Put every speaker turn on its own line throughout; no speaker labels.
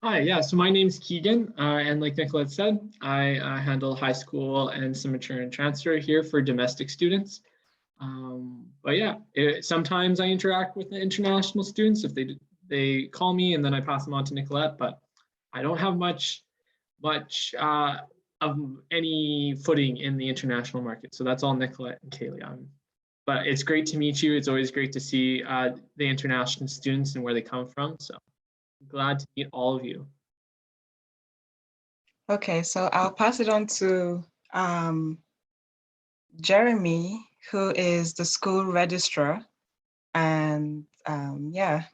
Hi, yeah, so my name's Keegan, and like Nicolette said, I handle high school and semester and transfer here for domestic students. But yeah, sometimes I interact with the international students if they call me and then I pass them on to Nicolette, but I don't have much of any footing in the international market. So that's all Nicolette and Kaylee. But it's great to meet you. It's always great to see the international students and where they come from. So I'm glad to meet all of you.
Okay, so I'll pass it on to Jeremy, who is the school registrar. And yeah.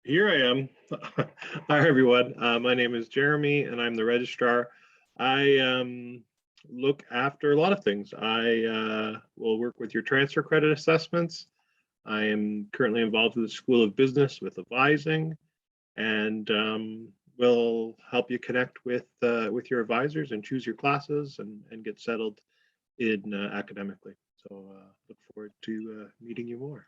Here I am. Hi, everyone. My name is Jeremy, and I'm the registrar. I look after a lot of things. I will work with your transfer credit assessments. I am currently involved with the School of Business with advising, and will help you connect with your advisors and choose your classes and get settled in academically. So look forward to meeting you more.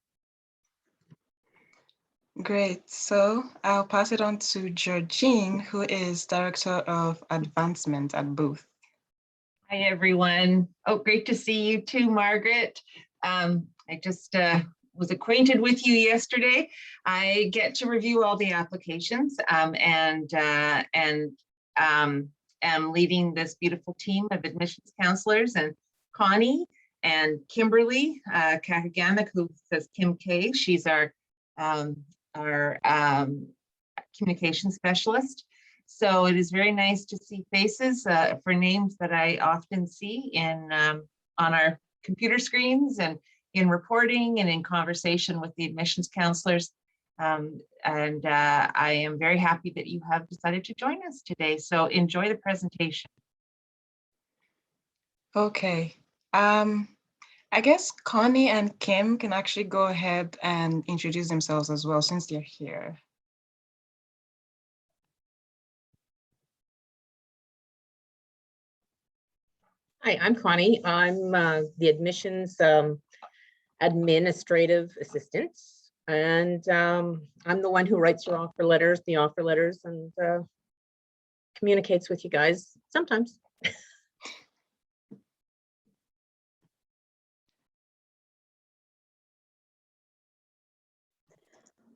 Great. So I'll pass it on to Georgine, who is Director of Advancement at Booth.
Hi, everyone. Oh, great to see you too, Margaret. I just was acquainted with you yesterday. I get to review all the applications and am leading this beautiful team of admissions counselors, and Connie and Kimberly Kakaganik, who says Kim K. She's our communication specialist. So it is very nice to see faces for names that I often see in on our computer screens and in reporting and in conversation with the admissions counselors. I am very happy that you have decided to join us today. So enjoy the presentation.
Okay. I guess Connie and Kim can actually go ahead and introduce themselves as well, since they're here.
Hi, I'm Connie. I'm the admissions administrative assistant, and I'm the one who writes your offer letters, and communicates with you guys sometimes.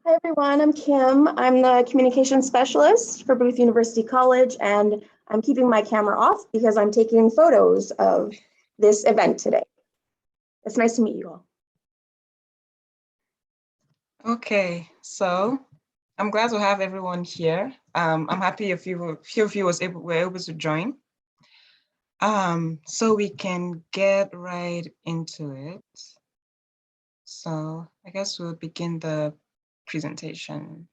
Hi everyone, I'm Kim. I'm the communication specialist for Booth University College, and I'm keeping my camera off because I'm taking photos of this event today. It's nice to meet you all.
Okay, so I'm glad to have everyone here. I'm happy a few of you were able to join. So we can get right into it. So I guess we'll begin the presentation.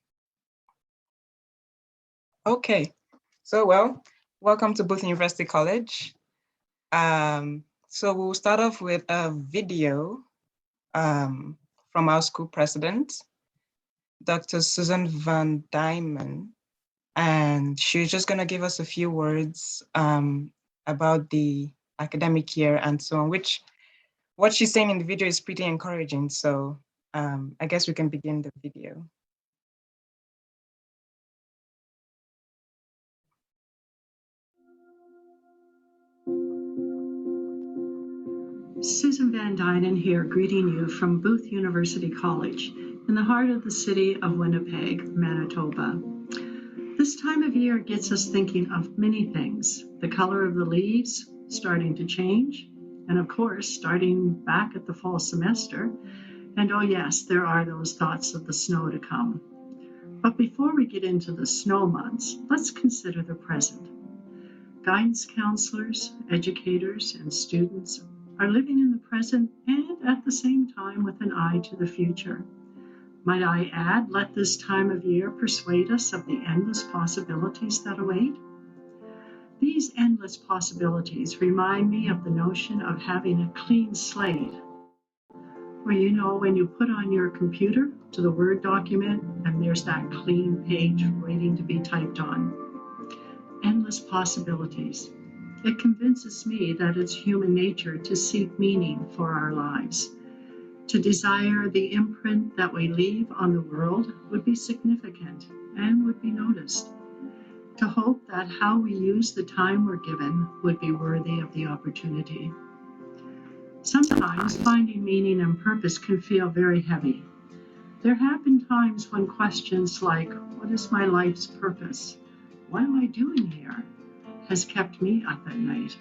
Okay, so welcome to Booth University College. So we'll start off with a video from our school president, Dr. Susan Van Dyman, and she's just gonna give us a few words about the academic year and so on, which what she's saying in the video is pretty encouraging. So I guess we can begin the video.
Susan Van Dynen here, greeting you from Booth University College in the heart of the city of Winnipeg, Manitoba. This time of year gets us thinking of many things: the color of the leaves starting to change, and of course, starting back at the fall semester. And oh yes, there are those thoughts of the snow to come. But before we get into the snow months, let's consider the present. Guidance counselors, educators, and students are living in the present and at the same time with an eye to the future. Might I add, let this time of year persuade us of the endless possibilities that await. These endless possibilities remind me of the notion of having a clean slate, where you know when you put on your computer to the Word document and there's that clean page waiting to be typed on. Endless possibilities. It convinces me that it's human nature to seek meaning for our lives. To desire the imprint that we leave on the world would be significant and would be noticed. To hope that how we use the time we're given would be worthy of the opportunity. Sometimes finding meaning and purpose can feel very heavy. There have been times when questions like, what is my life's purpose? What am I doing here? Has kept me up at night.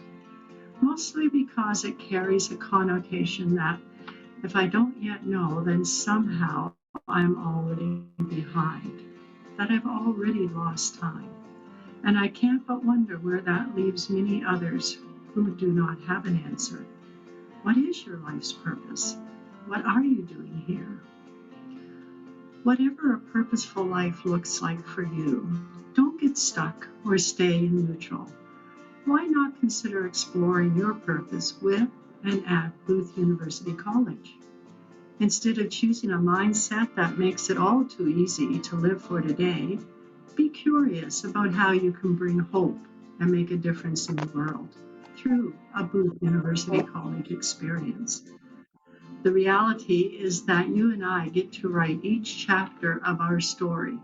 Mostly because it carries a connotation that if I don't yet know, then somehow I'm already behind, that I've already lost time. And I can't but wonder where that leaves many others who do not have an answer. What is your life's purpose? What are you doing here? Whatever a purposeful life looks like for you, don't get stuck or stay in neutral. Why not consider exploring your purpose with and at Booth University College? Instead of choosing a mindset that makes it all too easy to live for today, be curious about how you can bring hope and make a difference in the world through a Booth University College experience. The reality is that you and I get to write each chapter of our story,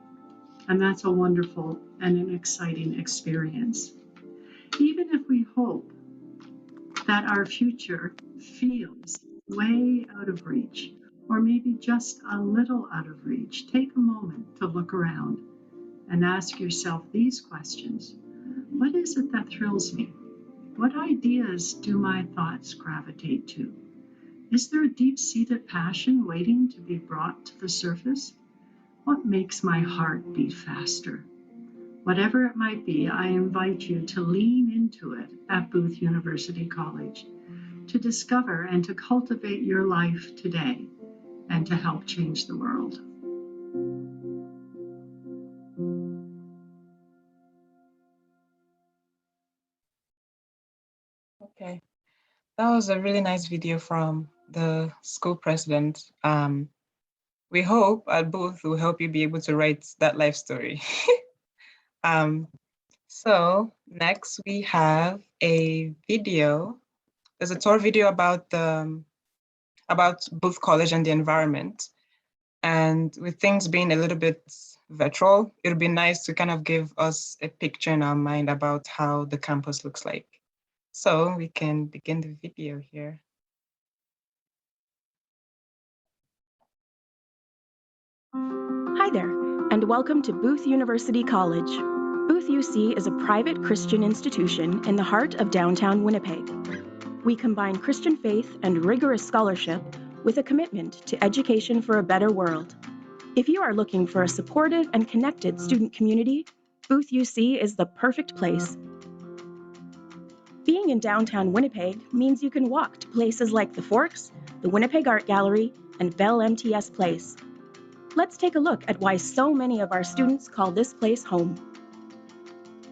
and that's a wonderful and an exciting experience. Even if we hope that our future feels way out of reach, or maybe just a little out of reach, take a moment to look around and ask yourself these questions. What is it that thrills me? What ideas do my thoughts gravitate to? Is there a deep-seated passion waiting to be brought to the surface? What makes my heart beat faster? Whatever it might be, I invite you to lean into it at Booth University College, to discover and to cultivate your life today, and to help change the world.
Okay, that was a really nice video from the school president. We hope at Booth will help you be able to write that life story. So next we have a video. There's a tour video about Booth College and the environment. And with things being a little bit virtual, it'll be nice to kind of give us a picture in our mind about how the campus looks like. So we can begin the video here.
Hi there, and welcome to Booth University College. Booth UC is a private Christian institution in the heart of downtown Winnipeg. We combine Christian faith and rigorous scholarship with a commitment to education for a better world. If you are looking for a supportive and connected student community, Booth UC is the perfect place. Being in downtown Winnipeg means you can walk to places like the Forks, the Winnipeg Art Gallery, and Bell MTS Place. Let's take a look at why so many of our students call this place home.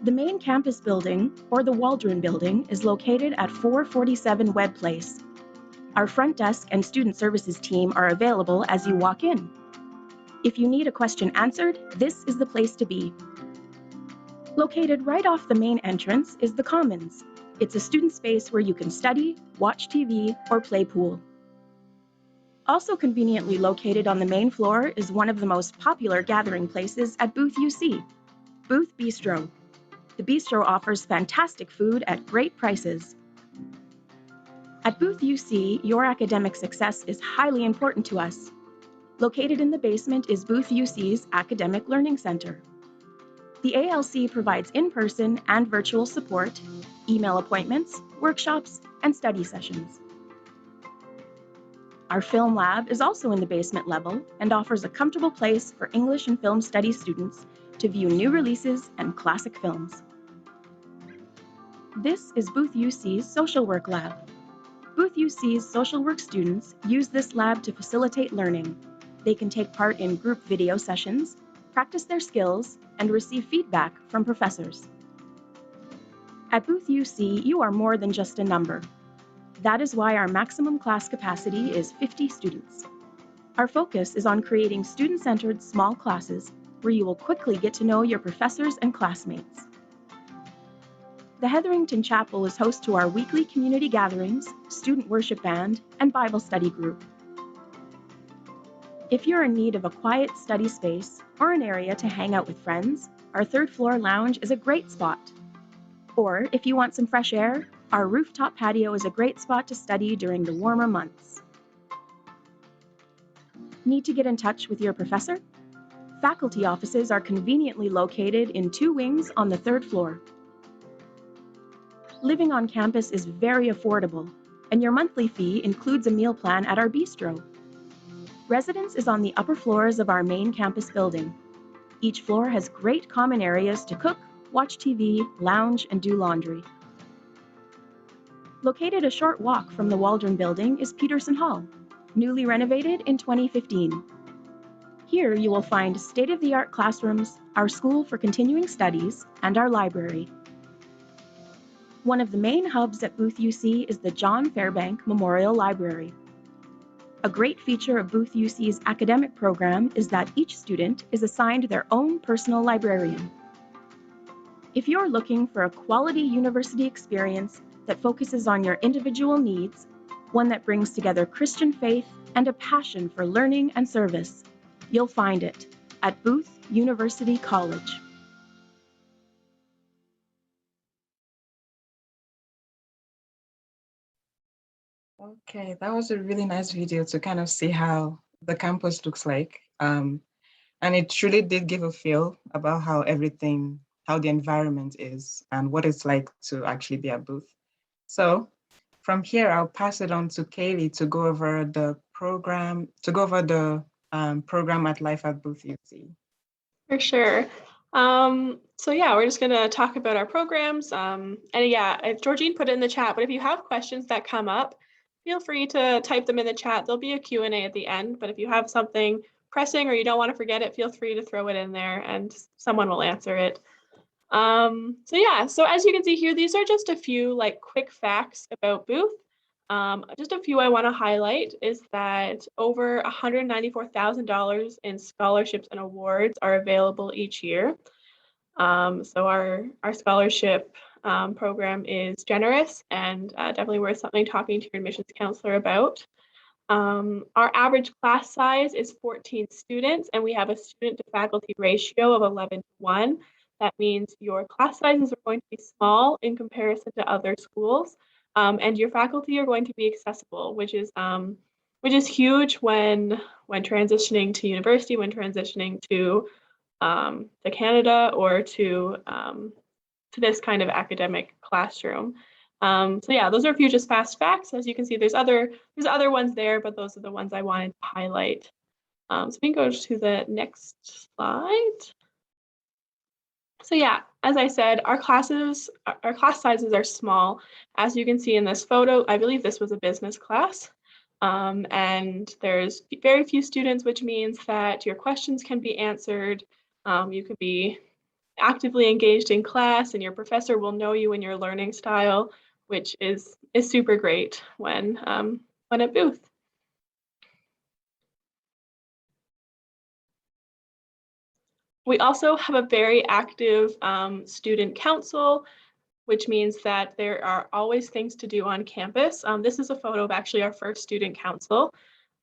The main campus building, or the Waldron Building, is located at 447 Webb Place. Our front desk and student services team are available as you walk in. If you need a question answered, this is the place to be. Located right off the main entrance is the Commons. It's a student space where you can study, watch TV, or play pool. Also conveniently located on the main floor is one of the most popular gathering places at Booth UC, Booth Bistro. The bistro offers fantastic food at great prices. At Booth UC, your academic success is highly important to us. Located in the basement is Booth UC's Academic Learning Center. The ALC provides in-person and virtual support, email appointments, workshops, and study sessions. Our film lab is also in the basement level and offers a comfortable place for English and film studies students to view new releases and classic films. This is Booth UC's Social Work Lab. Booth UC's social work students use this lab to facilitate learning. They can take part in group video sessions, practice their skills, and receive feedback from professors. At Booth UC, you are more than just a number. That is why our maximum class capacity is 50 students. Our focus is on creating student-centered small classes where you will quickly get to know your professors and classmates. The Hetherington Chapel is host to our weekly community gatherings, student worship band, and Bible study group. If you're in need of a quiet study space or an area to hang out with friends, our third floor lounge is a great spot. Or if you want some fresh air, our rooftop patio is a great spot to study during the warmer months. Need to get in touch with your professor? Faculty offices are conveniently located in 2 wings on the 3rd floor. Living on campus is very affordable, and your monthly fee includes a meal plan at our bistro. Residence is on the upper floors of our main campus building. Each floor has great common areas to cook, watch TV, lounge, and do laundry. Located a short walk from the Waldron Building is Peterson Hall, newly renovated in 2015. Here you will find state-of-the-art classrooms, our school for continuing studies, and our library. One of the main hubs at Booth UC is the John Fairbank Memorial Library. A great feature of Booth UC's academic program is that each student is assigned their own personal librarian. If you're looking for a quality university experience that focuses on your individual needs, one that brings together Christian faith and a passion for learning and service, you'll find it at Booth University College.
Okay, that was a really nice video to kind of see how the campus looks like. And it truly did give a feel about how the environment is and what it's like to actually be at Booth. So from here, I'll pass it on to Kaylee to go over the program, program at Life at Booth UC.
For sure. So yeah, we're just gonna talk about our programs. And yeah, Georgine put it in the chat, but if you have questions that come up, feel free to type them in the chat. There'll be a Q&A at the end, but if you have something pressing or you don't want to forget it, feel free to throw it in there and someone will answer it. So yeah, so as you can see here, these are just a few like quick facts about Booth. Just a few I want to highlight is that over $194,000 in scholarships and awards are available each year. So our scholarship program is generous and definitely worth something talking to your admissions counselor about. Our average class size is 14 students, and we have a student to faculty ratio of 11:1. That means your class sizes are going to be small in comparison to other schools, and your faculty are going to be accessible, which is huge when transitioning to university, when transitioning to Canada or to this kind of academic classroom. So yeah, those are a few just fast facts. As you can see, there's other ones there, but those are the ones I wanted to highlight. So we can go to the next slide. So yeah, as I said, our class sizes are small. As you can see in this photo, I believe this was a business class. And there's very few students, which means that your questions can be answered. You could be actively engaged in class and your professor will know you and your learning style, which is super great when at Booth. We also have a very active student council, which means that there are always things to do on campus. This is a photo of actually our first student council,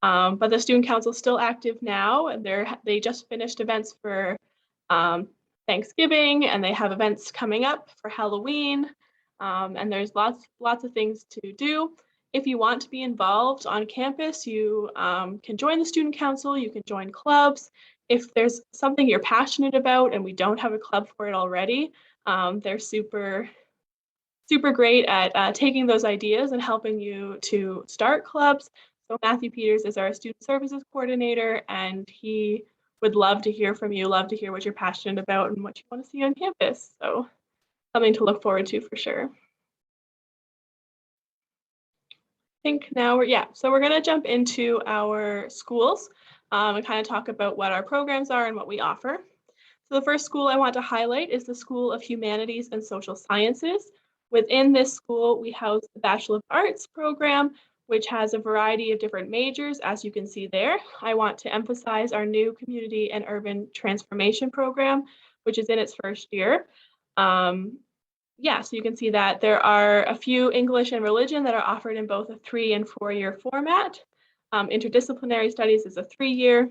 but the student council is still active now, and they just finished events for Thanksgiving, and they have events coming up for Halloween, and there's lots of things to do. If you want to be involved on campus, you can join the student council, you can join clubs. If there's something you're passionate about and we don't have a club for it already, they're super great at taking those ideas and helping you to start clubs. So Matthew Peters is our student services coordinator, and he would love to hear from you, love to hear what you're passionate about and what you want to see on campus. So something to look forward to for sure. I think now so we're going to jump into our schools and kind of talk about what our programs are and what we offer. So the first school I want to highlight is the School of Humanities and Social Sciences. Within this school, we house the Bachelor of Arts program, which has a variety of different majors, as you can see there. I want to emphasize our new Community and Urban Transformation program, which is in its first year. So you can see that there are a few English and religion that are offered in both a 3- and 4-year format. Interdisciplinary studies is a 3-year.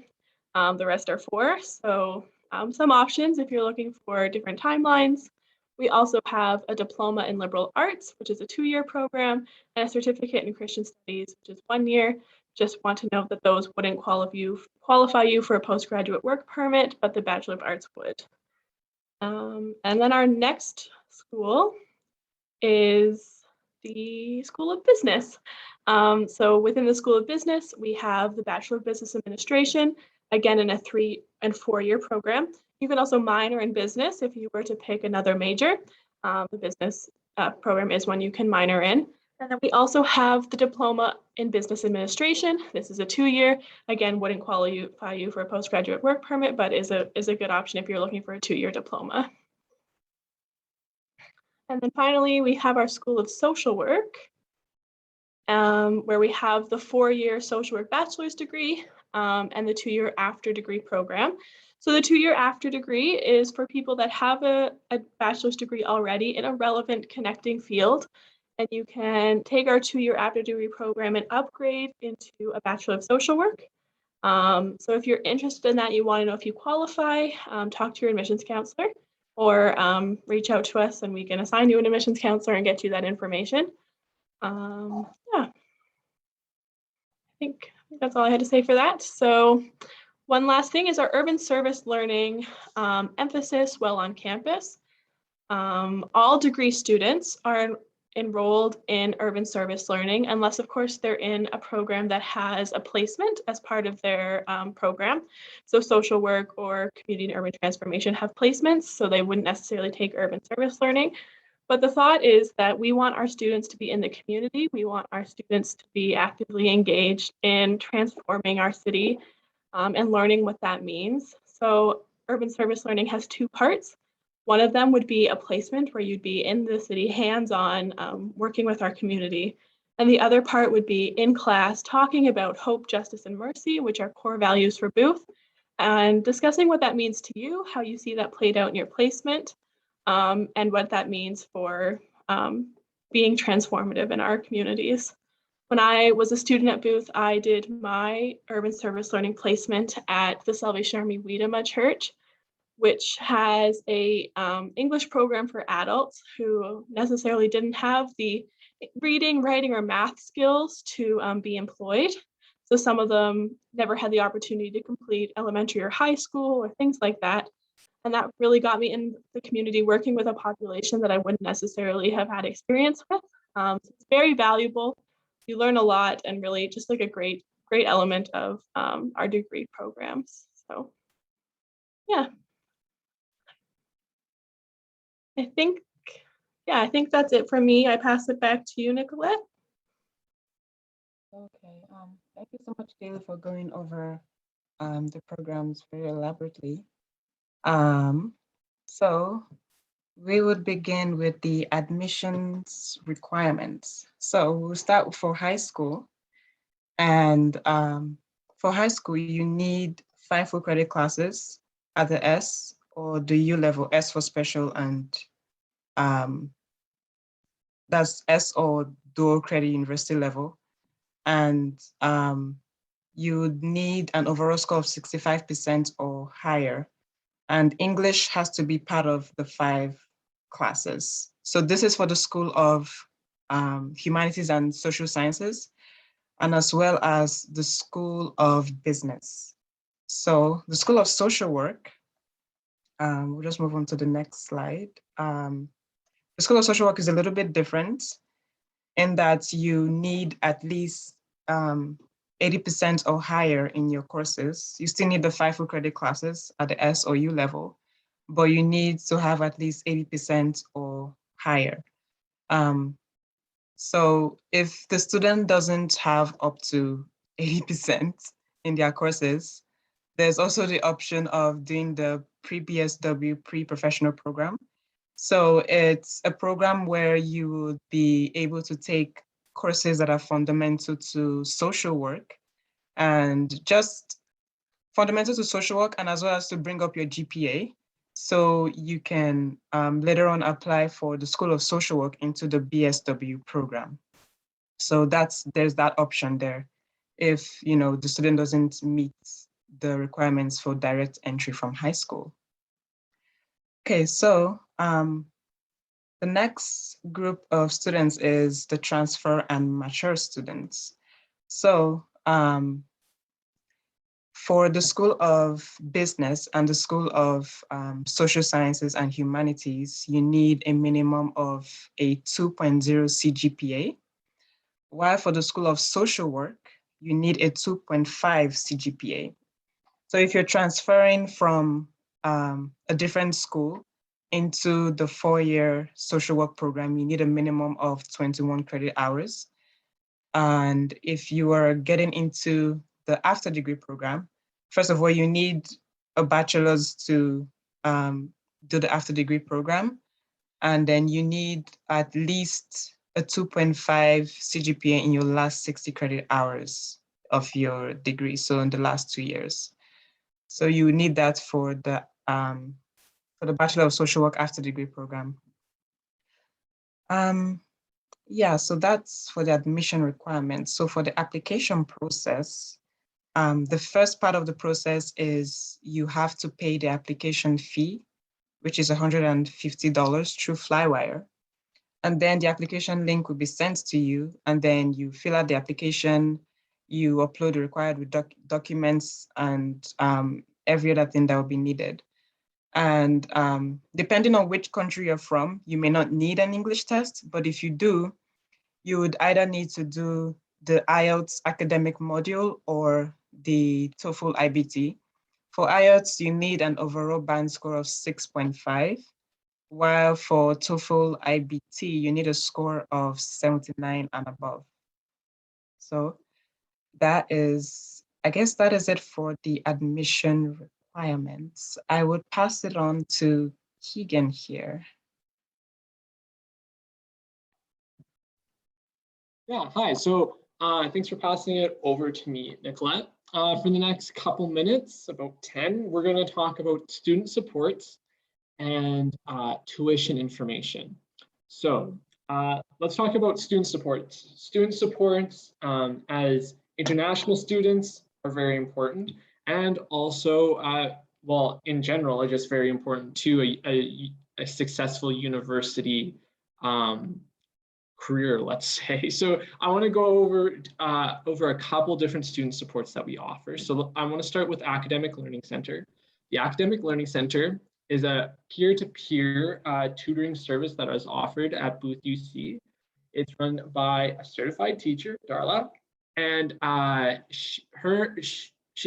The rest are 4. So some options if you're looking for different timelines. We also have a diploma in liberal arts, which is a 2-year program, and a certificate in Christian studies, which is 1 year. Just want to note that those wouldn't qualify you for a postgraduate work permit, but the Bachelor of Arts would. And then our next school is the School of Business. So within the School of Business, we have the Bachelor of Business Administration, again in a 3- and 4-year program. You can also minor in business if you were to pick another major. The business program is one you can minor in. And then we also have the Diploma in Business Administration. This is a 2-year. Again, wouldn't qualify you for a postgraduate work permit, but is a good option if you're looking for a 2-year diploma. And then finally, we have our School of Social Work, where we have the 4-year social work bachelor's degree and the 2-year after degree program. So the 2-year after degree is for people that have a bachelor's degree already in a relevant connecting field. And you can take our 2-year after degree program and upgrade into a Bachelor of Social Work. So if you're interested in that, you want to know if you qualify, talk to your admissions counselor or reach out to us and we can assign you an admissions counselor and get you that information. Yeah, I think that's all I had to say for that. So one last thing is our urban service learning emphasis while on campus. All degree students are enrolled in urban service learning, unless of course they're in a program that has a placement as part of their program. So social work or community and urban transformation have placements, so they wouldn't necessarily take urban service learning. But the thought is that we want our students to be in the community. We want our students to be actively engaged in transforming our city and learning what that means. So urban service learning has 2 parts. One of them would be a placement where you'd be in the city hands-on working with our community. And the other part would be in class talking about hope, justice, and mercy, which are core values for Booth, and discussing what that means to you, how you see that played out in your placement, and what that means for being transformative in our communities. When I was a student at Booth, I did my urban service learning placement at the Salvation Army Weedema Church, which has a English program for adults who necessarily didn't have the reading, writing, or math skills to be employed. So some of them never had the opportunity to complete elementary or high school or things like that. And that really got me in the community working with a population that I wouldn't necessarily have had experience with. So it's very valuable. You learn a lot and really just like a great element of our degree programs. So yeah. I think that's it for me. I pass it back to you, Nicolette.
Okay, thank you so much, Kayla, for going over the programs very elaborately. So we would begin with the admissions requirements. So we'll start for high school. And for high school, you need 5 full credit classes at the S or the U level, S for special, and that's S or dual credit university level. And you would need an overall score of 65% or higher. And English has to be part of the 5 classes. So this is for the School of Humanities and Social Sciences, and as well as the School of Business. So the School of Social Work, we'll just move on to the next slide. The School of Social Work is a little bit different in that you need at least 80% or higher in your courses. You still need the 5 full credit classes at the S or U level, but you need to have at least 80% or higher. So if the student doesn't have up to 80% in their courses, there's also the option of doing the pre-BSW pre-professional program. So it's a program where you would be able to take courses that are fundamental to social work and just fundamental to social work, and as well as to bring up your GPA. So you can later on apply for the School of Social Work into the BSW program. So there's that option there. if the student doesn't meet the requirements for direct entry from high school. Okay, so the next group of students is the transfer and mature students. So for the School of Business and the School of Social Sciences and Humanities, you need a minimum of a 2.0 CGPA, while for the School of Social Work, you need a 2.5 CGPA. So if you're transferring from a different school into the 4-year social work program, you need a minimum of 21 credit hours. And if you are getting into the after degree program, first of all, you need a bachelor's to do the after degree program. And then you need at least a 2.5 CGPA in your last 60 credit hours of your degree. So in the last 2 years. So you need that for the Bachelor of Social Work after degree program. Yeah, so that's for the admission requirements. So for the application process, the first part of the process is you have to pay the application fee, which is $150 through Flywire. And then the application link will be sent to you, and then you fill out the application, you upload the required documents and every other thing that will be needed. And depending on which country you're from, you may not need an English test, but if you do, you would either need to do the IELTS academic module or the TOEFL IBT. For IELTS, you need an overall band score of 6.5, while for TOEFL IBT, you need a score of 79 and above. So that is, I guess that is it for the admission requirements. I would pass it on to Keegan here.
Yeah, hi. So thanks for passing it over to me, Nicolette. For the next couple minutes, about 10, we're going to talk about student supports and tuition information. So let's talk about student supports. Student supports as international students are very important, and also, well, in general, are just very important to a successful university career, let's say. So I want to go over a couple different student supports that we offer. So I want to start with Academic Learning Center. The Academic Learning Center is a peer-to-peer tutoring service that is offered at Booth UC. It's run by a certified teacher, Darla, and she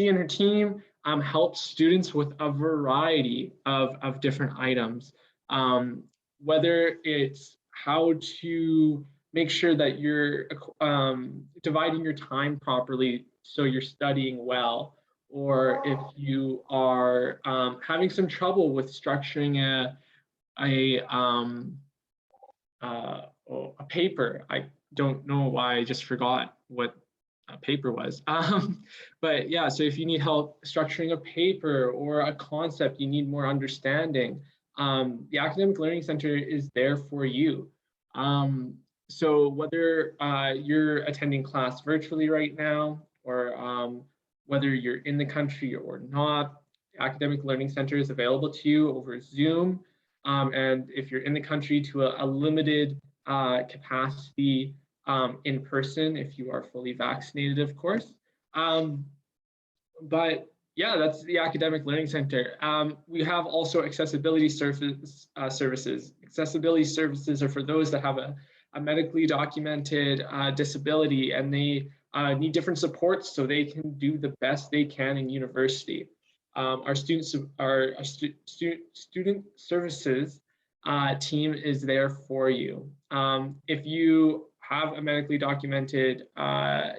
and her team help students with a variety of different items, whether it's how to make sure that you're dividing your time properly so you're studying well, or if you are having some trouble with structuring a paper. I don't know why I just forgot what a paper was. But yeah, so if you need help structuring a paper or a concept, you need more understanding, the Academic Learning Center is there for you. So whether you're attending class virtually right now, or whether you're in the country or not, the Academic Learning Center is available to you over Zoom. And if you're in the country, to a limited capacity in person, if you are fully vaccinated, of course. But yeah, that's the Academic Learning Center. We have also accessibility services. Accessibility services are for those that have a medically documented disability, and they need different supports so they can do the best they can in university. Our student services team is there for you. If you have a medically documented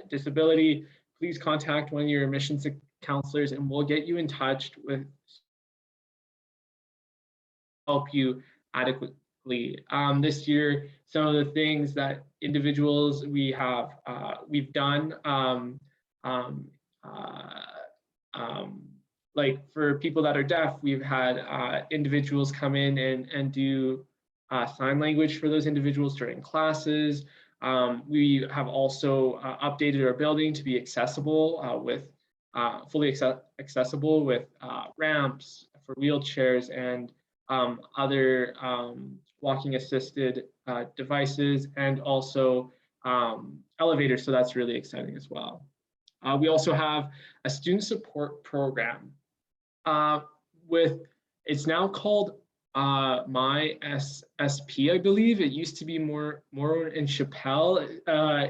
disability, please contact one of your admissions counselors and we'll get you in touch with help you adequately. This year, some of the things that individuals we've done, like for people that are deaf, we've had individuals come in and do sign language for those individuals during classes. We have also updated our building to be accessible with fully accessible with ramps for wheelchairs and other walking assisted devices, and also elevators. So that's really exciting as well. We also have a student support program it's now called My SSP, I believe. It used to be more in Chappelle.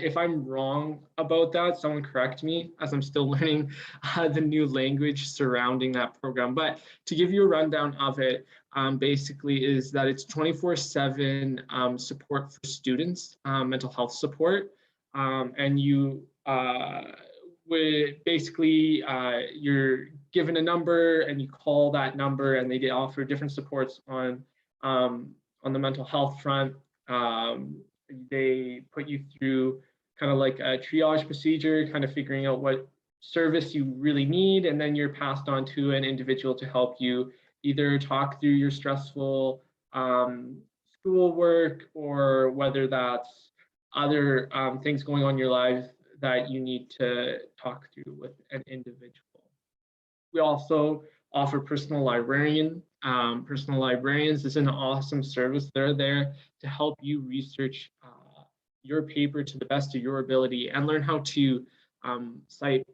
If I'm wrong about that, someone correct me, as I'm still learning the new language surrounding that program. But to give you a rundown of it, basically is that it's 24/7 support for students, mental health support, and you basically you're given a number and you call that number, and they get offered different supports on the mental health front. They put you through kind of like a triage procedure, kind of figuring out what service you really need, and then you're passed on to an individual to help you either talk through your stressful schoolwork, or whether that's other things going on in your life that you need to talk through with an individual. We also offer personal librarian. Personal librarians is an awesome service. They're there to help you research your paper to the best of your ability and learn how to cite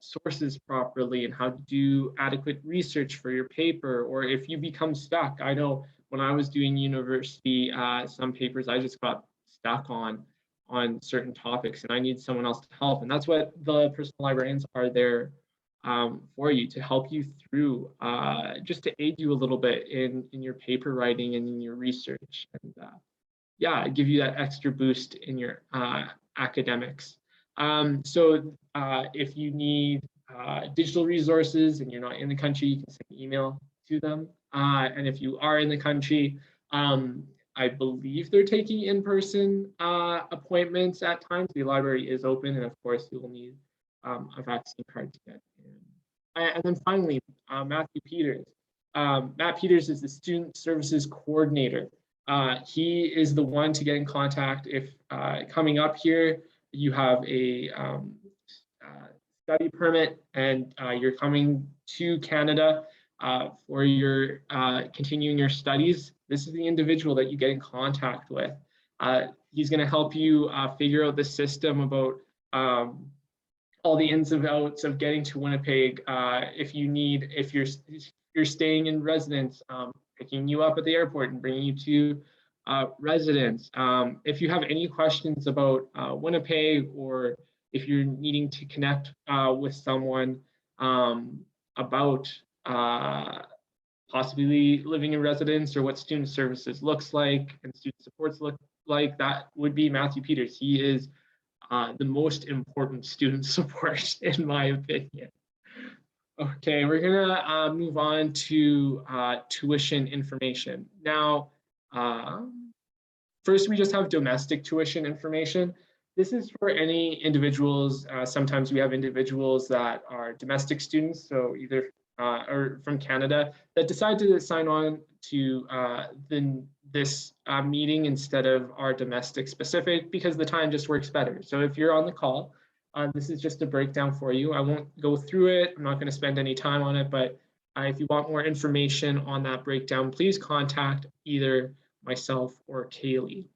sources properly and how to do adequate research for your paper. Or if you become stuck, I know when I was doing university, some papers I just got stuck on certain topics, and I need someone else to help. And that's what the personal librarians are there for you, to help you through, just to aid you a little bit in your paper writing and in your research, and yeah, give you that extra boost in your academics. So if you need digital resources and you're not in the country, you can send an email to them. And if you are in the country, I believe they're taking in-person appointments at times. The library is open, and of course you will need a vaccine card to get in. And then finally, Matthew Peters. Matt Peters is the Student Services Coordinator. He is the one to get in contact if coming up here you have a study permit and you're coming to Canada for your continuing your studies. This is the individual that you get in contact with. He's going to help you figure out the system about all the ins and outs of getting to Winnipeg. If you're staying in residence, picking you up at the airport and bringing you to residence. If you have any questions about Winnipeg, or if you're needing to connect with someone about possibly living in residence, or what student services looks like and student supports look like, that would be Matthew Peters. He is the most important student support, in my opinion. Okay, we're gonna move on to tuition information. Now, first we just have domestic tuition information. This is for any individuals. Sometimes we have individuals that are domestic students, so either or from Canada, that decide to sign on to this meeting instead of our domestic specific, because the time just works better. So if you're on the call, this is just a breakdown for you. I won't go through it. I'm not going to spend any time on it, but if you want more information on that breakdown, please contact either myself or Kaylee.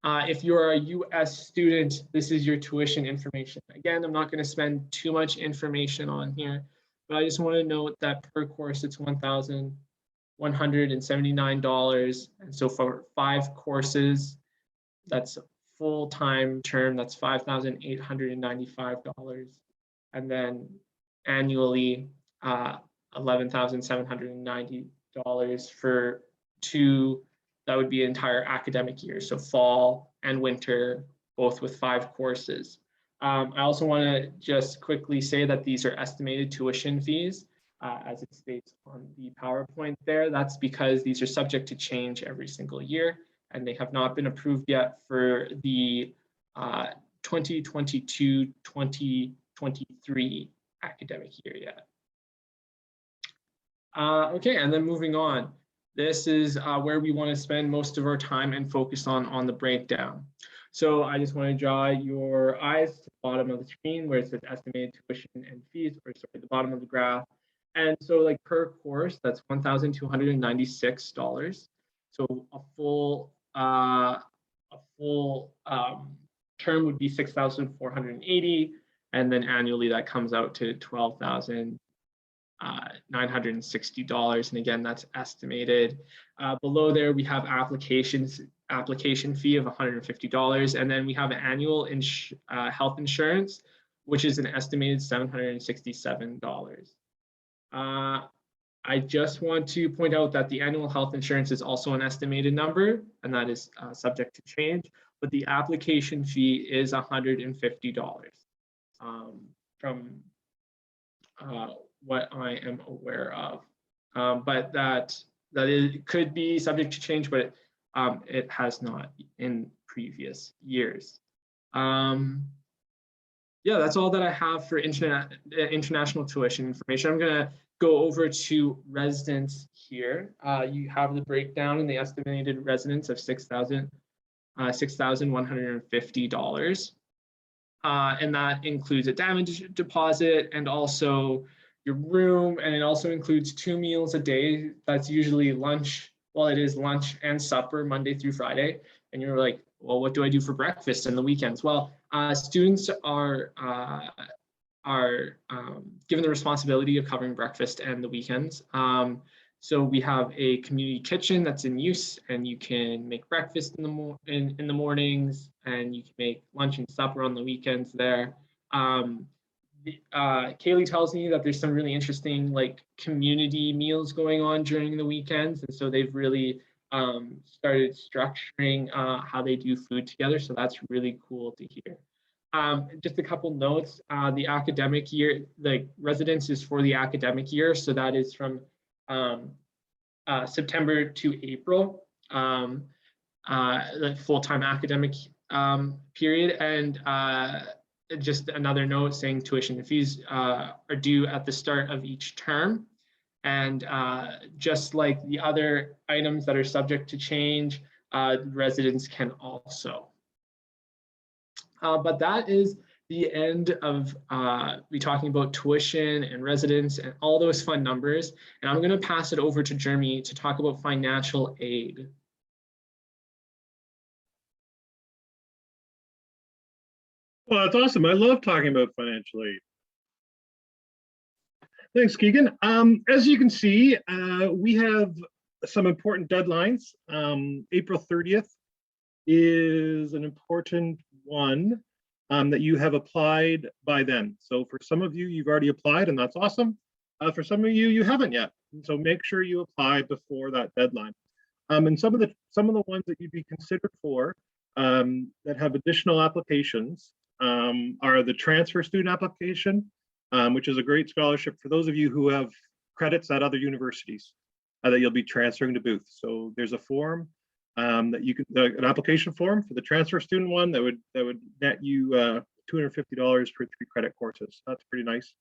If you're a US student, this is your tuition information. Again, I'm not going to spend too much information on here, but I just want to note that per course, it's $1,179. And so for 5 courses, that's a full-time term, that's $5,895. And then annually, $11,790 for 2. That would be an entire academic year, so fall and winter, both with 5 courses. I also want to just quickly say that these are estimated tuition fees, as it states on the PowerPoint there. That's because these are subject to change every single year, and they have not been approved yet for the 2022-2023 academic year yet. Okay, and then moving on. this is where we want to spend most of our time and focus on the breakdown. So I just want to draw your eyes to the bottom of the screen where it says estimated tuition and fees, or sorry, the bottom of the graph. And so like per course, that's $1,296. So a full term would be 6,480, and then annually that comes out to $12,960. And again, that's estimated. Below there, we have application fee of $150, and then we have annual health insurance, which is an estimated $767. I just want to point out that the annual health insurance is also an estimated number, and that is subject to change, but the application fee is $150 from what I am aware of. But that could be subject to change, but it has not in previous years. Yeah, that's all that I have for international tuition information. I'm gonna go over to residents here. You have the breakdown in the estimated residents of $6,150. And that includes a damage deposit and also your room, and it also includes 2 meals a day. That's usually lunch. Well, it is lunch and supper Monday through Friday. And you're like, well, what do I do for breakfast and the weekends? Well, students are given the responsibility of covering breakfast and the weekends. So we have a community kitchen that's in use, and you can make breakfast in the mornings, and you can make lunch and supper on the weekends there. Kaylee tells me that there's some really interesting like community meals going on during the weekends, and so they've really started structuring how they do food together. So that's really cool to hear. Just a couple notes. The academic year, the residence is for the academic year, so that is from September to April, the full-time academic period. And just another note saying tuition and fees are due at the start of each term. And just like the other items that are subject to change, residents can also. But that is the end of me talking about tuition and residence and all those fun numbers. And I'm going to pass it over to Jeremy to talk about financial aid.
Well, that's awesome. I love talking about financial aid. Thanks, Keegan. As you can see, we have some important deadlines. April 30th is an important one that you have applied by then. So for some of you, you've already applied, and that's awesome. For some of you, you haven't yet. So make sure you apply before that deadline. And some of the ones that you'd be considered for that have additional applications are the transfer student application, which is a great scholarship for those of you who have credits at other universities that you'll be transferring to Booth. So there's a form that you can, an application form for the transfer student one that would net you $250 for 3 credit courses. That's pretty nice.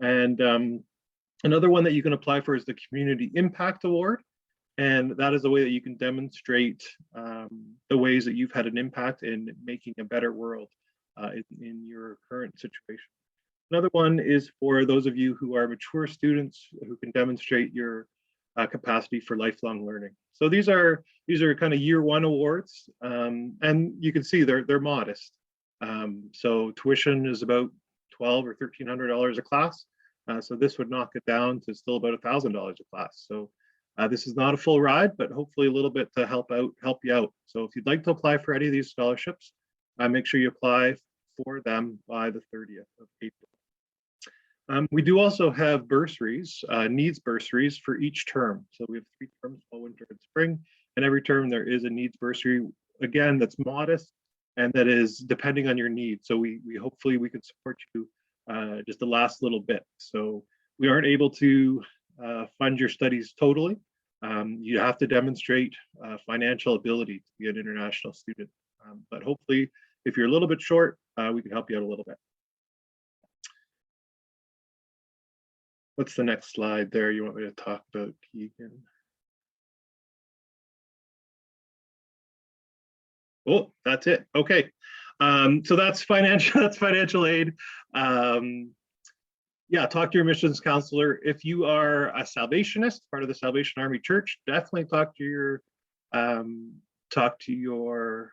And another one that you can apply for is the Community Impact Award. And that is the way that you can demonstrate the ways that you've had an impact in making a better world in your current situation. Another one is for those of you who are mature students who can demonstrate your capacity for lifelong learning. So these are kind of year 1 awards, and you can see they're modest. So tuition is about $1,200 or $1,300 a class. So this would knock it down to still about $1,000 a class. So this is not a full ride, but hopefully a little bit to help you out. So if you'd like to apply for any of these scholarships, make sure you apply for them by the 30th of April. We do also have bursaries, needs bursaries for each term. So we have 3 terms, fall, winter, and spring. And every term there is a needs bursary, again, that's modest and that is depending on your needs. So we hopefully we can support you just the last little bit. So we aren't able to fund your studies totally. You have to demonstrate financial ability to be an international student. But hopefully, if you're a little bit short, we can help you out a little bit. What's the next slide there you want me to talk about, Keegan? Oh, that's it. Okay. So that's financial aid. Yeah, talk to your missions counselor. If you are a Salvationist, part of the Salvation Army Church, definitely talk to your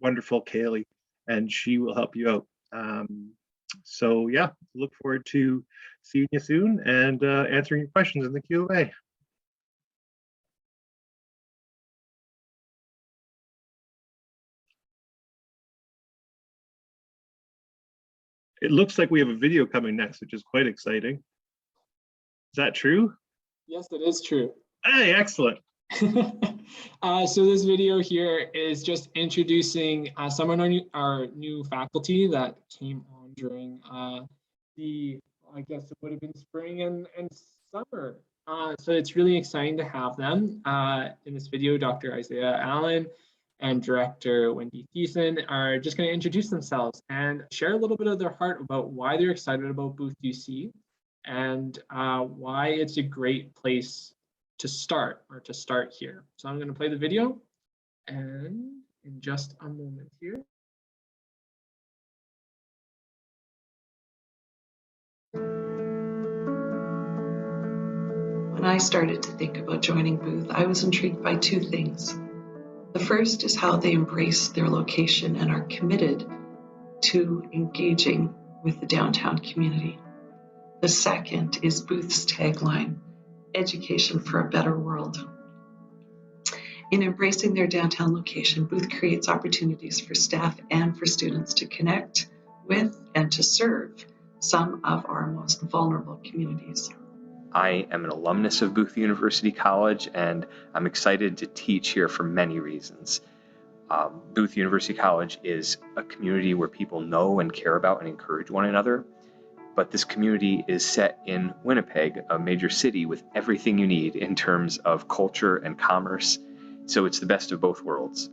wonderful Kaylee, and she will help you out. So yeah, look forward to seeing you soon and answering your questions in the Q&A. It looks like we have a video coming next, which is quite exciting. Is that true?
Yes, it is true.
Hey, excellent.
So this video here is just introducing some of our new faculty that came on during I guess it would have been spring and summer. So it's really exciting to have them. In this video, Dr. Isaiah Allen and Director Wendy Thiessen are just going to introduce themselves and share a little bit of their heart about why they're excited about Booth UC and why it's a great place to start here. So I'm going to play the video and in just a moment here.
When I started to think about joining Booth, I was intrigued by two things. The first is how they embrace their location and are committed to engaging with the downtown community. The second is Booth's tagline, education for a better world. In embracing their downtown location, Booth creates opportunities for staff and for students to connect with and to serve some of our most vulnerable communities.
I am an alumnus of Booth University College, and I'm excited to teach here for many reasons. Booth University College is a community where people know and care about and encourage one another. But this community is set in Winnipeg, a major city with everything you need in terms of culture and commerce. So it's the best of both worlds.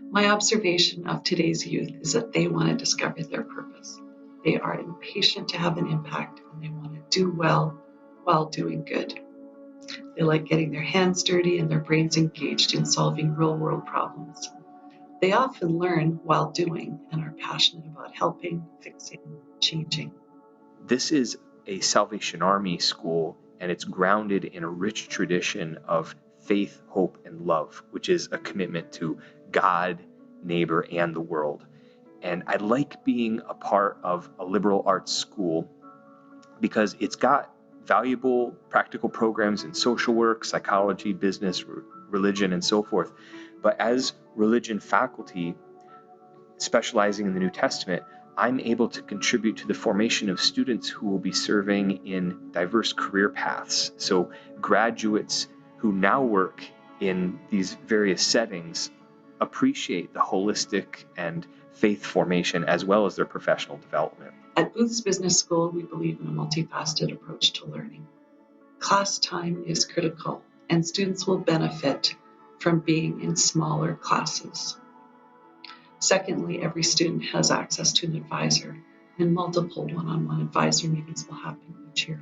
My observation of today's youth is that they want to discover their purpose. They are impatient to have an impact, and they want to do well while doing good. They like getting their hands dirty and their brains engaged in solving real-world problems. They often learn while doing and are passionate about helping, fixing, changing.
This is a Salvation Army school, and it's grounded in a rich tradition of faith, hope, and love, which is a commitment to God, neighbor, and the world. And I like being a part of a liberal arts school because it's got valuable practical programs in social work, psychology, business, religion, and so forth. But as religion faculty specializing in the New Testament, I'm able to contribute to the formation of students who will be serving in diverse career paths. So graduates who now work in these various settings appreciate the holistic and faith formation as well as their professional development.
At Booth's Business School, we believe in a multifaceted approach to learning. Class time is critical, and students will benefit from being in smaller classes. Secondly, every student has access to an advisor, and multiple one-on-one advisor meetings will happen each year.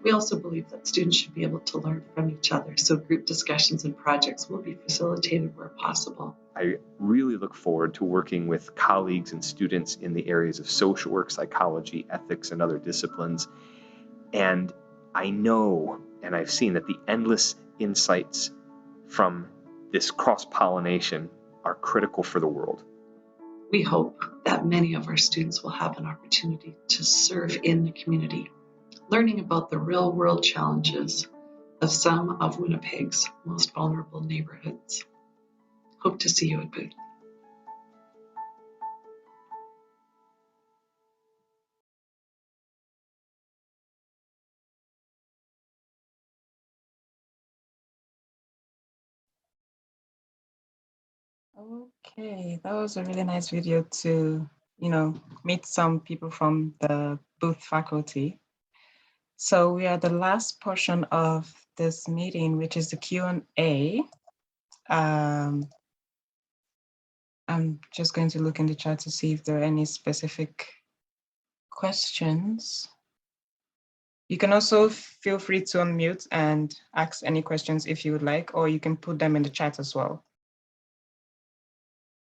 We also believe that students should be able to learn from each other, so group discussions and projects will be facilitated where possible.
I really look forward to working with colleagues and students in the areas of social work, psychology, ethics, and other disciplines. And I know, and I've seen that the endless insights from this cross-pollination are critical for the world.
We hope that many of our students will have an opportunity to serve in the community, learning about the real-world challenges of some of Winnipeg's most vulnerable neighborhoods. Hope to see you at Booth.
Okay, that was a really nice video to, meet some people from the Booth faculty. So we are the last portion of this meeting, which is the Q&A. I'm just going to look in the chat to see if there are any specific questions. You can also feel free to unmute and ask any questions if you would like, or you can put them in the chat as well.